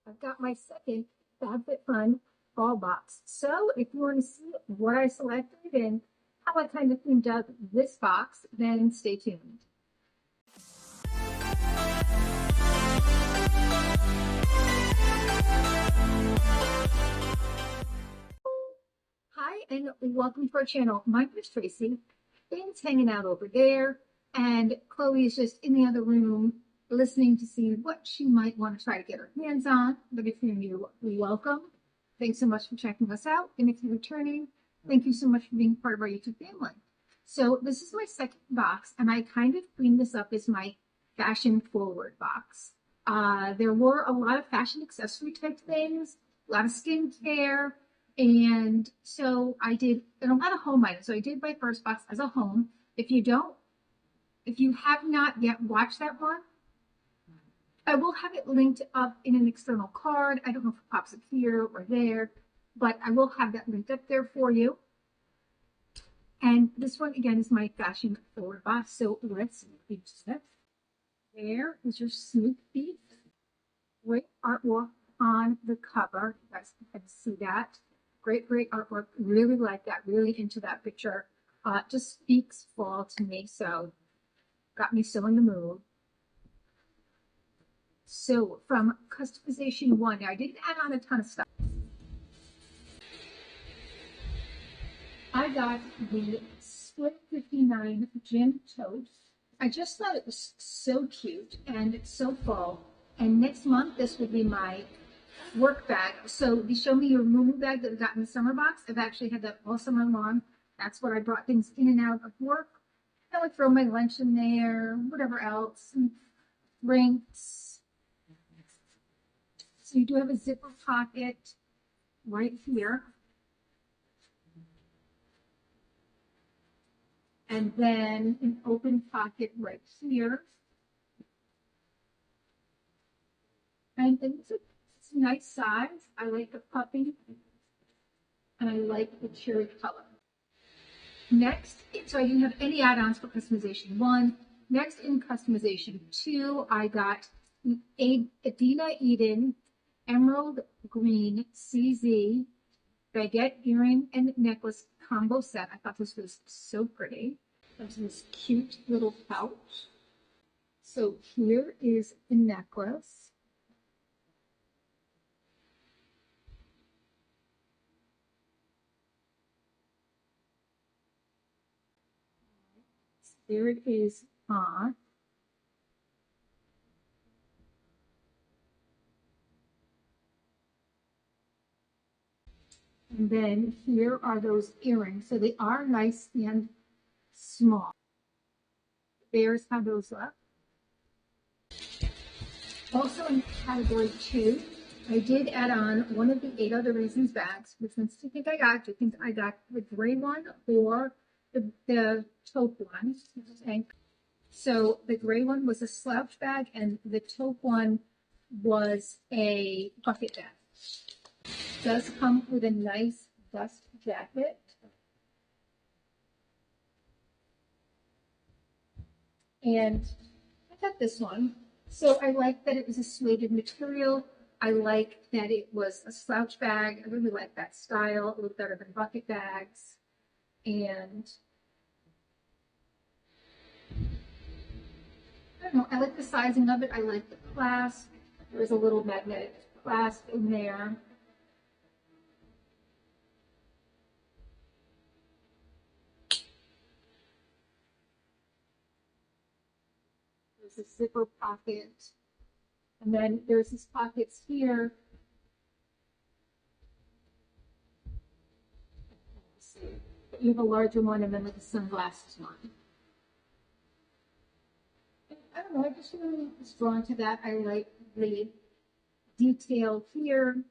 I've got my second FabFitFun Fall box. So if you want to see what I selected and how I kind of cleaned up this box, then stay tuned. Hi and welcome to our channel. My name is Tracy. Finn's hanging out over there and Chloe is just in the other room listening to see what she might want to try to get her hands on. But if you're new, welcome. Thanks so much for checking us out. And if you're returning, thank you so much for being part of our YouTube family. So this is my second box and I kind of cleaned this up as my fashion forward box. There were a lot of fashion accessory type things, a lot of skincare, and so I did, and a lot of home items. So I did my first box as a home. If you have not yet watched that one, I will have it linked up in an external card. I don't know if it pops up here or there, but I will have that linked up there for you. And this one again is my fashion forward box. So let's read it. There is your sneak peek. Great artwork on the cover. You guys can see that. Great artwork. Really like that. Really into that picture. Just speaks fall to me. So got me so in the mood. So from customization 1, now I didn't add on a ton of stuff. I got the Split 59 Gym Tote. I just thought it was so cute and so fall. And next month, this will be my work bag. So the Show Me Your Moo bag that I got in the summer box, I've actually had that all summer long. That's what I brought things in and out of work. I would throw my lunch in there, whatever else, and drinks. So you do have a zipper pocket right here. And then an open pocket right here. And it's a nice size. I like the puffy. And I like the cherry color. Next, so I didn't have any add-ons for customization 1. Next, in customization 2, I got Adina Eden Emerald Green CZ baguette earring and necklace combo set. I thought this was so pretty. There's this cute little pouch. So here is the necklace. There it is on. And then here are those earrings. So they are nice and small. There's how those look. Also in category 2, I did add on one of the 8 Other Reasons bags. Which ones do you think I got? Do you think I got the gray one or the taupe one? Okay. So the gray one was a slouch bag and the taupe one was a bucket bag. It does come with a nice dust jacket. And I got this one. So I like that it was a suede material. I like that it was a slouch bag. I really like that style. A little better than bucket bags. And I don't know, I like the sizing of it. I like the clasp. There's a little magnetic clasp in there. There's a zipper pocket. And then there's these pockets here. You have a larger one and then like a sunglasses one. I don't know, I just really was drawn to that. I like the detail here.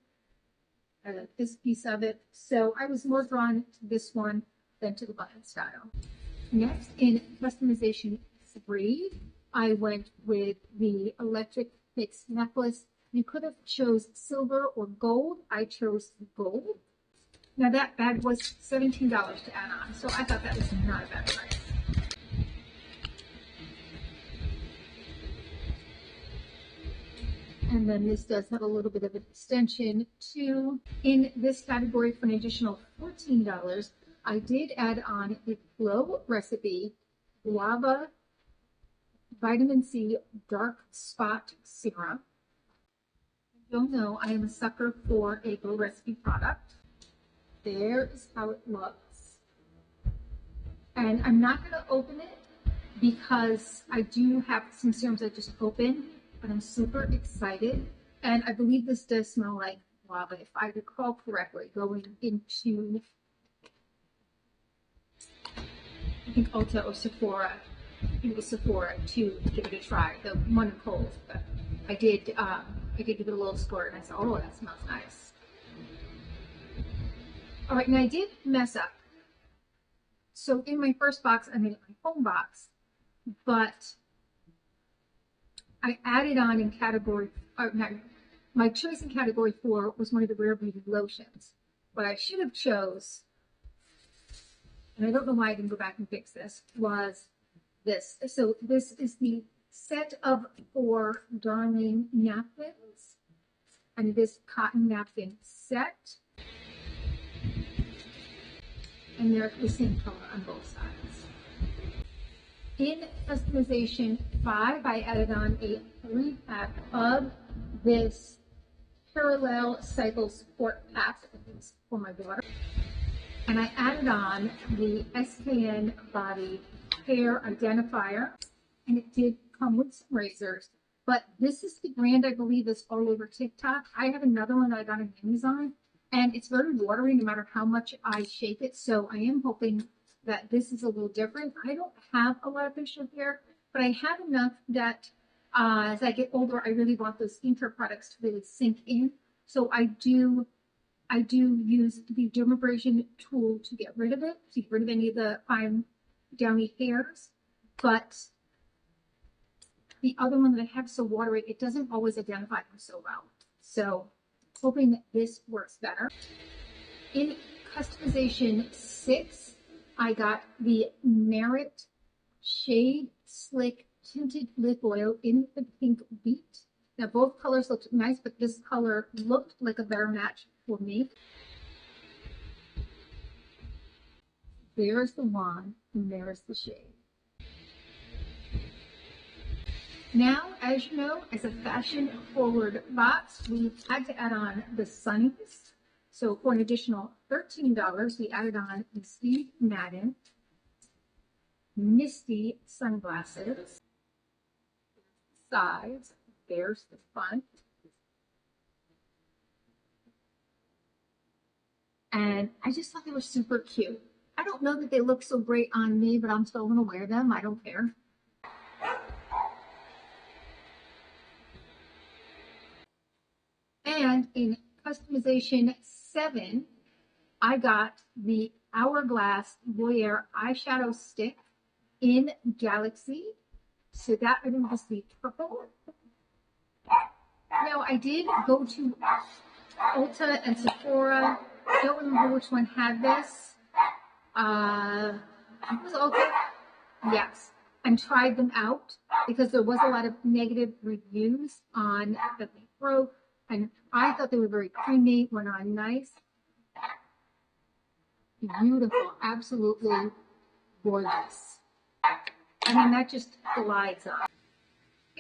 I like this piece of it. So I was more drawn to this one than to the button style. Next, in customization 3, I went with the electric fixed necklace. You could have chose silver or gold. I chose gold. Now that bag was $17 to add on, so I thought that was not a bad price. And then this does have a little bit of an extension too. In this category for an additional $14, I did add on the Glow Recipe Guava Vitamin C Dark Spot Serum. You'll know I am a sucker for a Glow Recipe product. There is how it looks. And I'm not going to open it because I do have some serums I just opened, but I'm super excited. And I believe this does smell like guava, if I recall correctly, going into, I think, Ulta or Sephora. It was Sephora to give it a try, the one in Kohl's. But I did give it a little squirt, and I said, oh, that smells nice. All right, and I did mess up. So in my first box, I made it my home box, but I added on in category, my choice in category 4 was one of the Rare Beauty lotions. What I should have chose, and I don't know why I didn't go back and fix this, was this. So this is the set of 4 Darling napkins, and it is cotton napkin set. And they're the same color on both sides. In customization 5, I added on a 3-pack of this parallel cycle support pack for my daughter. And I added on the SKN Body Hair Identifier, and it did come with some razors. But this is the brand I believe is all over TikTok. I have another one that I got on Amazon. And it's very watery no matter how much I shake it. So I am hoping that this is a little different. I don't have a lot of facial hair, but I have enough that as I get older, I really want those skincare products to really sink in. So I do use the dermabrasion tool to get rid of it, to get rid of any of the fine downy hairs. But the other one that I have so watery, it doesn't always identify them so well. So hoping that this works better. In customization 6, I got the Merit Shade Slick Tinted Lip Oil in the Pink Beet. Now both colors looked nice, but this color looked like a better match for me. There's the wand, and there's the shade. Now, as you know, as a fashion-forward box, we had to add on the sunnies. So for an additional $13, we added on the Steve Madden Misty sunglasses. Sides, there's the front. And I just thought they were super cute. I don't know that they look so great on me, but I'm still gonna wear them. I don't care. And in customization 7, I got the Hourglass Voyeur eyeshadow stick in Galaxy. So that I think was the purple. Now I did go to Ulta and Sephora. I don't remember which one had this. It was Ulta. Yes. And tried them out because there was a lot of negative reviews on that they broke. And I thought they were very creamy, went on nice. Beautiful, absolutely gorgeous. I mean, that just glides up.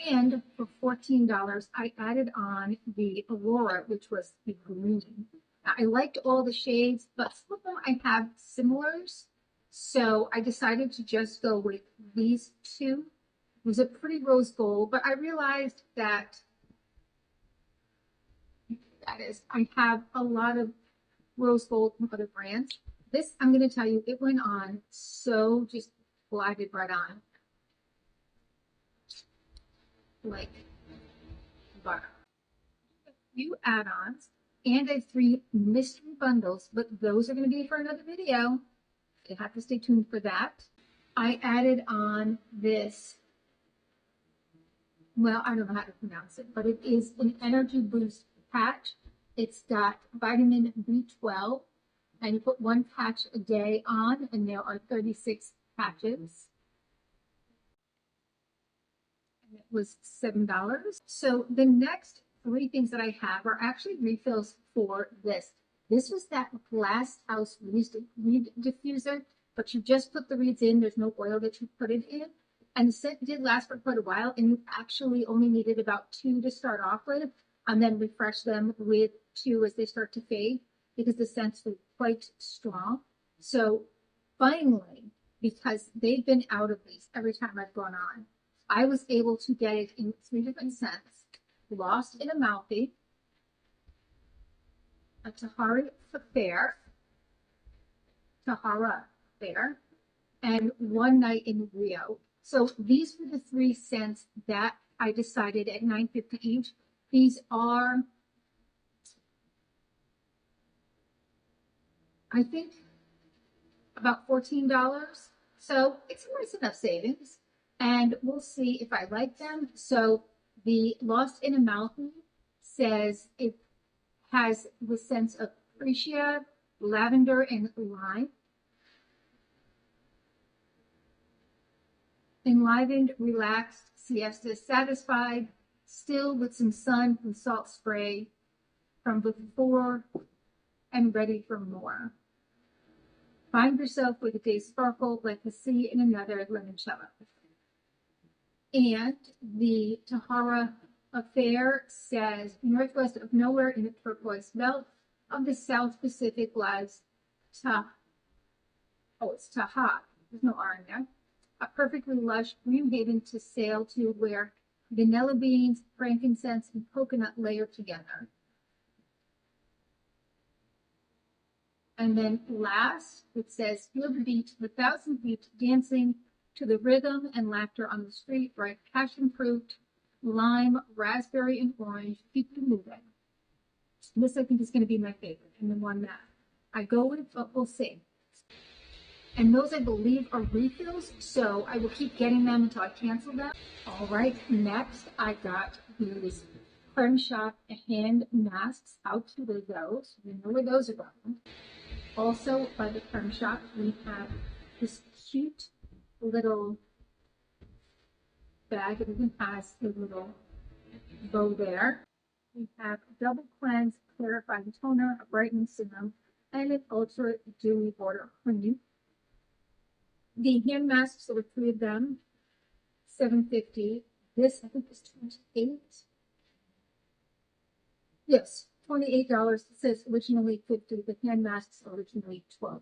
And for $14, I added on the Aurora, which was the green. Now, I liked all the shades, but some of them I have similars. So I decided to just go with these two. It was a pretty rose gold, but I realized that I have a lot of rose gold from other brands. This, I'm going to tell you, it went on so just glided right on. Like butter. A few add-ons and a 3 mystery bundles, but those are going to be for another video. You'll have to stay tuned for that. I added on this, well, I don't know how to pronounce it, but it is an energy boost patch. It's got vitamin B12, and you put 1 patch a day on, and there are 36 patches. And it was $7. So the next three things that I have are actually refills for this. This was that glass house reed diffuser, but you just put the reeds in. There's no oil that you put it in. And the scent did last for quite a while, and you actually only needed about 2 to start off with, and then refresh them with 2 as they start to fade, because the scents were quite strong. So finally, because they've been out of these every time I've gone on, I was able to get it in 3 different scents: Lost in a Mouthy, a Tahara Fair, and One Night in Rio. So these were the 3 scents that I decided at $9.50 each. These are, I think, about $14. So it's a nice enough savings. And we'll see if I like them. So the Lost in a Mountain says it has the scents of freesia, lavender, and lime. Enlivened, relaxed, siesta, satisfied, still with some sun and salt spray from before, and ready for more. Find yourself with a day sparkle like the sea in another limoncello. And the Tahara Affair says, northwest of nowhere in the turquoise belt of the South Pacific lies Taha. There's no R in there. A perfectly lush green haven to sail to, where vanilla beans, frankincense, and coconut layer together. And then last, it says, feel the beat, the thousand feet dancing to the rhythm and laughter on the street, bright passion fruit, lime, raspberry, and orange. Keep you moving. This, I think, is going to be my favorite, and the one that I go with, but we'll see. And those, I believe, are refills, so I will keep getting them until I cancel them. All right, next I got these Creme Shop hand masks. How cute are those? You know where those are going. Also, by the Creme Shop, we have this cute little bag. It even has a little bow there. We have Double Cleanse Clarifying Toner, a Brightening Serum, and an Ultra Dewy Border Cream. The hand masks, there were 3 of them, $7.50. This, I think, is $28. Yes, $28. It says originally $50. The hand masks originally $12.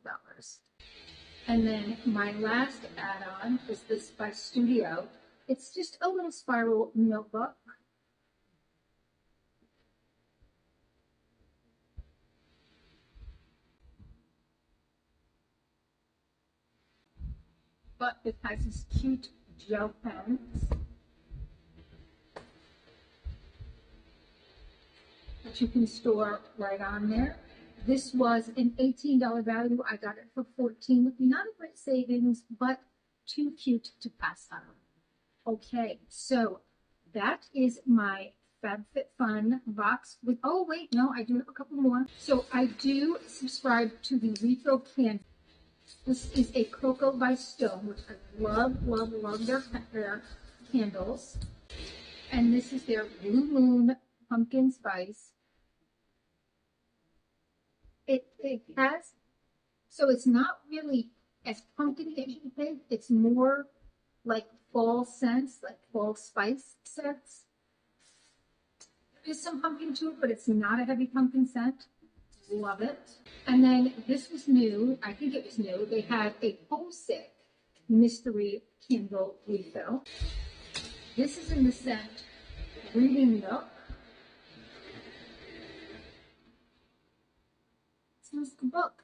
And then my last add-on is this by Studio. It's just a little spiral notebook. But it has these cute gel pens that you can store right on there. This was an $18 value. I got it for $14. Not a great savings, but too cute to pass on. Okay, so that is my FabFitFun box with, oh wait, no, I do have a couple more. So I do subscribe to the refill can. This is a Cocoa by Stone, which I love their candles. And this is their Blue Moon Pumpkin Spice. It has, so it's not really as pumpkin as you think. It's more like fall scents, like fall spice scents. There is some pumpkin to it, but it's not a heavy pumpkin scent. Love it. And then this was new. I think it was new. They had a homesick mystery candle refill. This is in the scent Reading Nook. It smells like a book.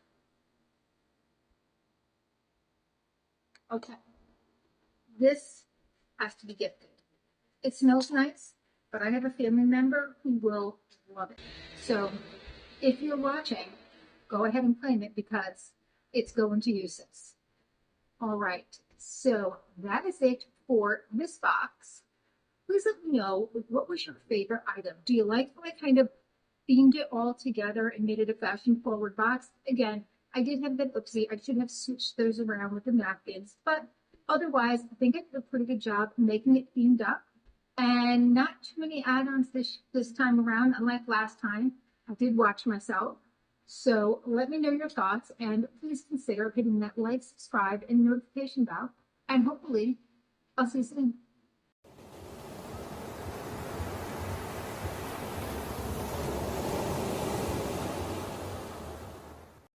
Okay. This has to be gifted. It smells nice, but I have a family member who will love it. So if you're watching, go ahead and claim it because it's going to uses. All right, so that is it for this box. Please let me know, what was your favorite item? Do you like how I kind of themed it all together and made it a fashion forward box? Again, I did have that oopsie. I should have switched those around with the napkins, but otherwise, I think I did a pretty good job making it themed up. and not too many add-ons this time around, unlike last time. I did watch myself. So let me know your thoughts, and please consider hitting that like, subscribe, and notification bell. And hopefully, I'll see you soon.